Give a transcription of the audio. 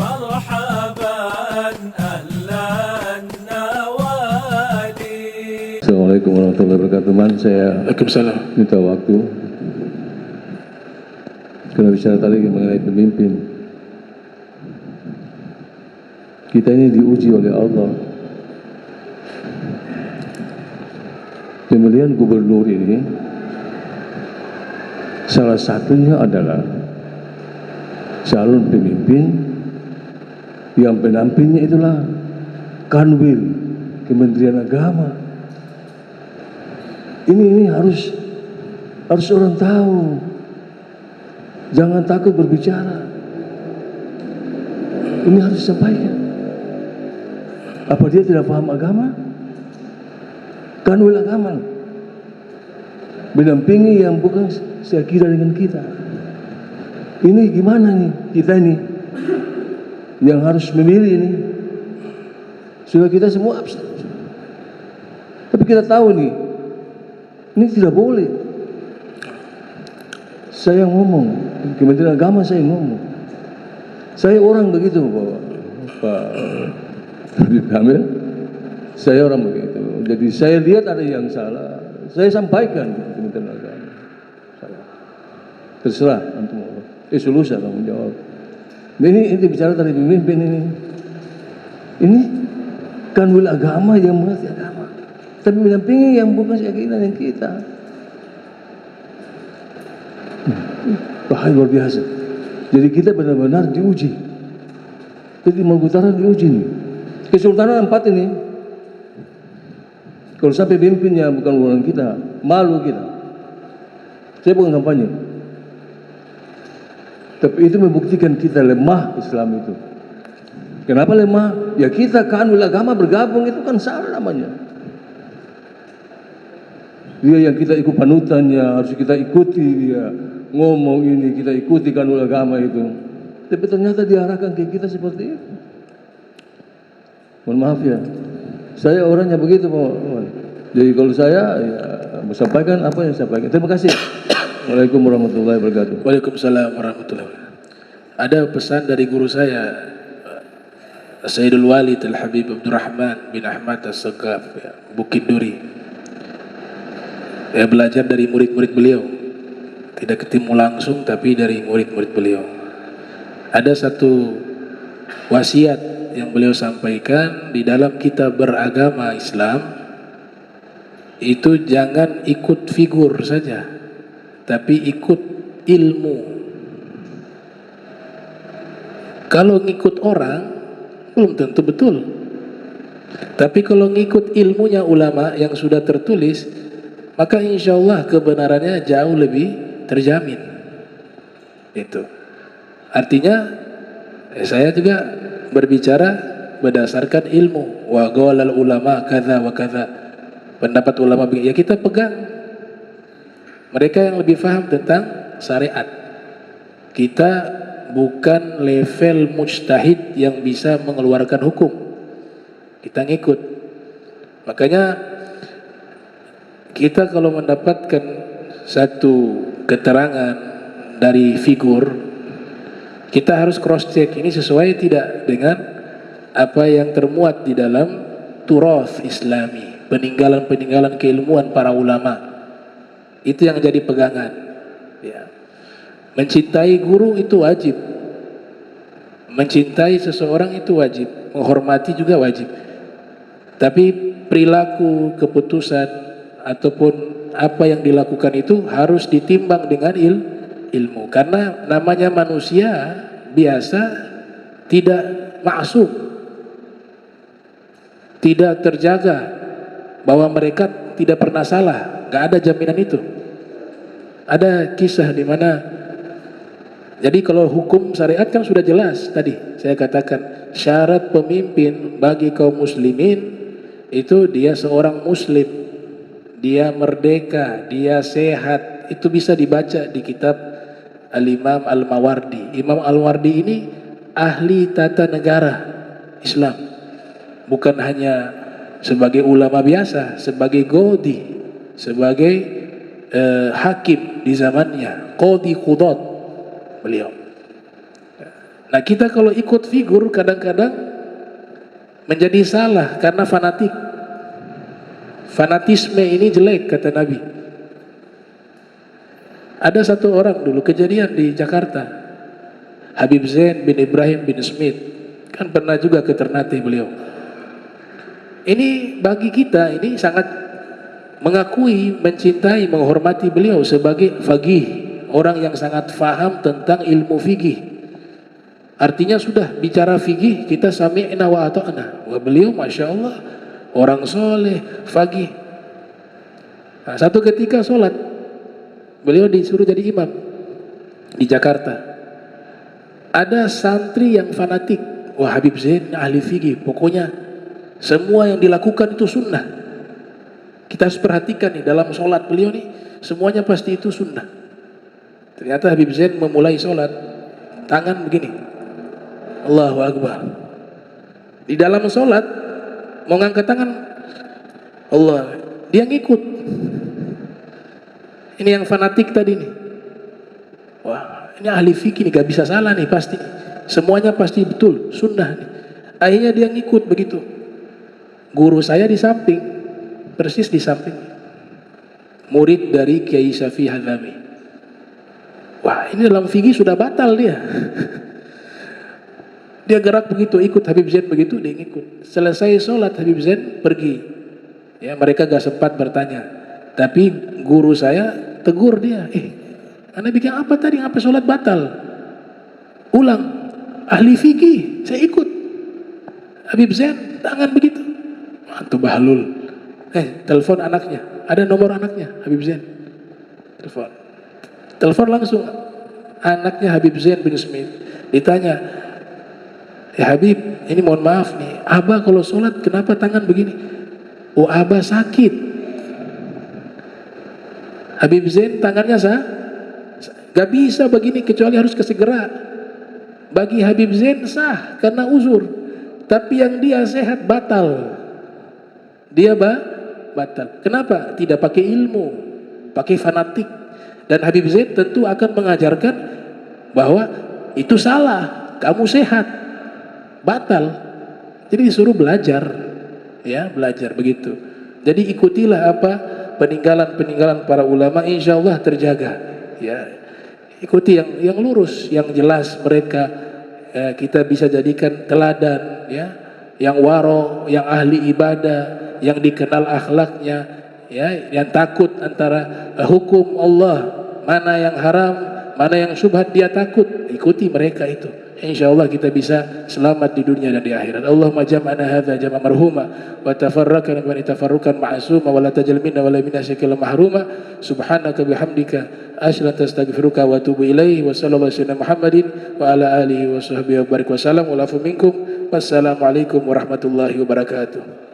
مرحبا أهلا النوادي. Assalamualaikum warahmatullahi wabarakatuh. Man, saya Waalaikumsalam. minta waktu karena bicara tadi mengenai pemimpin. Kita ini diuji oleh Allah. Pemilihan gubernur ini salah satunya adalah calon pemimpin yang pendampingnya itulah Kanwil Kementerian Agama. Ini harus orang tahu. Jangan takut berbicara. Ini harus disampaikan. Apa dia tidak paham agama? Kanwil agama mendampingi yang bukan sekira dengan kita. Ini gimana nih kita ini yang harus memilih ini? Sudah kita semua absen. Tapi kita tahu nih, ini tidak boleh. Saya ngomong, Kementerian Agama saya ngomong. Saya orang begitu, Pak Habib Kamil. Saya orang begitu. Jadi saya lihat ada yang salah, saya sampaikan ke Kementerian Agama. Salah. Terserah antum. Solusi kamu jawab. Ini bicara tadi pemimpin ini. Ini Kanwil agama yang mengerti agama, tapi mendampingi yang bukan keyakinan yang kita. Bahaya luar biasa. Jadi kita benar-benar diuji. Jadi Maluku Utara diuji nih. Kesultanan 4 ini. Kalau sampai pimpinnya bukan urusan kita, malu kita. Saya bukan kampanye. Tapi itu membuktikan kita lemah Islam itu. Kenapa lemah? Ya kita Kanwil agama bergabung itu kan salah namanya. Dia yang kita ikut panutannya, harus kita ikuti dia. Ngomong ini kita ikuti Kanwil agama itu. Tapi ternyata diarahkan ke kita seperti itu. Mohon maaf ya. Saya orangnya begitu, Pak. Jadi kalau saya ya, sampaikan apa yang saya sampaikan. Terima kasih. Waalaikumsalam warahmatullahi wabarakatuh. Waalaikumsalam warahmatullahi wabarakatuh. Ada pesan dari guru saya, Sayyidul Walid Al-Habib Abdurrahman bin Ahmad As-Sagaf, ya, Bukit Duri. Saya belajar dari murid-murid beliau. Tidak ketemu langsung tapi dari murid-murid beliau. Ada satu wasiat yang beliau sampaikan di dalam kita beragama Islam, itu jangan ikut figur saja, tapi ikut ilmu. Kalau ngikut orang belum tentu betul, tapi kalau ngikut ilmunya ulama yang sudah tertulis, maka insya Allah kebenarannya jauh lebih terjamin. Itu artinya saya juga berbicara berdasarkan ilmu. Wa qala ulama kadza wa kadza. Pendapat ulama ya kita pegang. Mereka yang lebih paham tentang syariat. Kita bukan level mujtahid yang bisa mengeluarkan hukum. Kita ngikut. Makanya kita kalau mendapatkan satu keterangan dari figur, kita harus cross check ini sesuai tidak dengan apa yang termuat di dalam turath Islami, peninggalan-peninggalan keilmuan para ulama. Itu yang jadi pegangan. Ya. Mencintai guru itu wajib. Mencintai seseorang itu wajib. Menghormati juga wajib. Tapi perilaku, keputusan ataupun apa yang dilakukan itu harus ditimbang dengan ilmu. Karena namanya manusia biasa tidak maksum, tidak terjaga bahwa mereka tidak pernah salah. Gak ada jaminan itu. Ada kisah di mana, jadi kalau hukum syariat kan sudah jelas tadi saya katakan, syarat pemimpin bagi kaum muslimin itu dia seorang muslim, dia merdeka, dia sehat. Itu bisa dibaca di kitab Al-Imam Al-Mawardi. Imam Al-Mawardi ini ahli tata negara Islam. Bukan hanya sebagai ulama biasa, sebagai qadhi, sebagai hakim di zamannya, qadhi qudat beliau. Nah, kita kalau ikut figur kadang-kadang menjadi salah karena fanatik. Fanatisme ini jelek kata Nabi. Ada satu orang dulu kejadian di Jakarta, Habib Zain bin Ibrahim bin Smith, kan pernah juga ke Ternate beliau. Ini bagi kita ini sangat mengakui, mencintai, menghormati beliau sebagai faqih, orang yang sangat faham tentang ilmu fikih. Artinya sudah bicara fikih kita sami'na wa ata'na. Wah, beliau masya Allah orang soleh, faqih. Nah, satu ketika sholat beliau disuruh jadi imam di Jakarta. Ada santri yang fanatik, wah Habib Zain ahli fikih, pokoknya semua yang dilakukan itu sunnah. Kita harus perhatikan nih dalam sholat beliau nih, semuanya pasti itu sunnah. Ternyata Habib Zain memulai sholat, tangan begini, Allahu Akbar. Di dalam sholat mau ngangkat tangan, Allah, dia ngikut. Ini yang fanatik tadi nih, wah ini ahli fikih nih, gak bisa salah nih pasti, semuanya pasti betul, sunnah nih. Akhirnya dia ngikut begitu. Guru saya di samping, persis di samping, murid dari Kiai Syafi'i Hadzami. Wah ini dalam fikih sudah batal dia. Dia gerak begitu, ikut Habib Zain begitu, dia ngikut. Selesai sholat Habib Zain pergi. Ya, mereka gak sempat bertanya. Tapi guru saya tegur dia, Anda bikin apa tadi? Apa sholat batal? Ulang. Ahli fikih, saya ikut. Habib Zain tangan begitu. Antum bahlul. Telepon anaknya. Ada nomor anaknya, Habib Zain. Telepon langsung. Anaknya Habib Zain bin Smith. Ditanya, ya Habib, ini mohon maaf nih, Abah kalau sholat kenapa tangan begini? Oh Abah sakit. Habib Zain tangannya gak bisa begini kecuali harus kesegera. Bagi Habib Zain sah karena uzur, tapi yang dia sehat batal. Dia batal. Kenapa? Tidak pakai ilmu, pakai fanatik. Dan Habib Zain tentu akan mengajarkan bahwa itu salah, kamu sehat, batal. Jadi disuruh belajar, ya belajar begitu. Jadi ikutilah apa peninggalan para ulama, insya Allah terjaga. Ya, ikuti yang lurus, yang jelas mereka, kita bisa jadikan teladan, ya, yang waro, yang ahli ibadah, yang dikenal akhlaknya, ya, yang takut antara hukum Allah, mana yang haram, mana yang syubhat dia takut, ikuti mereka itu. Insyaallah kita bisa selamat di dunia dan di akhirat. Allahumma jam'ana hadza jam'a marhuma wa tafarraqna min tafarruqan ma'suma wa la tajal minna wa la minna syakil mahruma. Subhanaka bihamdika asyhadu an astaghfiruka wa atubu ilaihi wa sallallahu alaihi Muhammadin wa ala alihi wa sahbihi wa barik wa sallam wa lafu minkum. Wassalamu alaikum warahmatullahi wabarakatuh.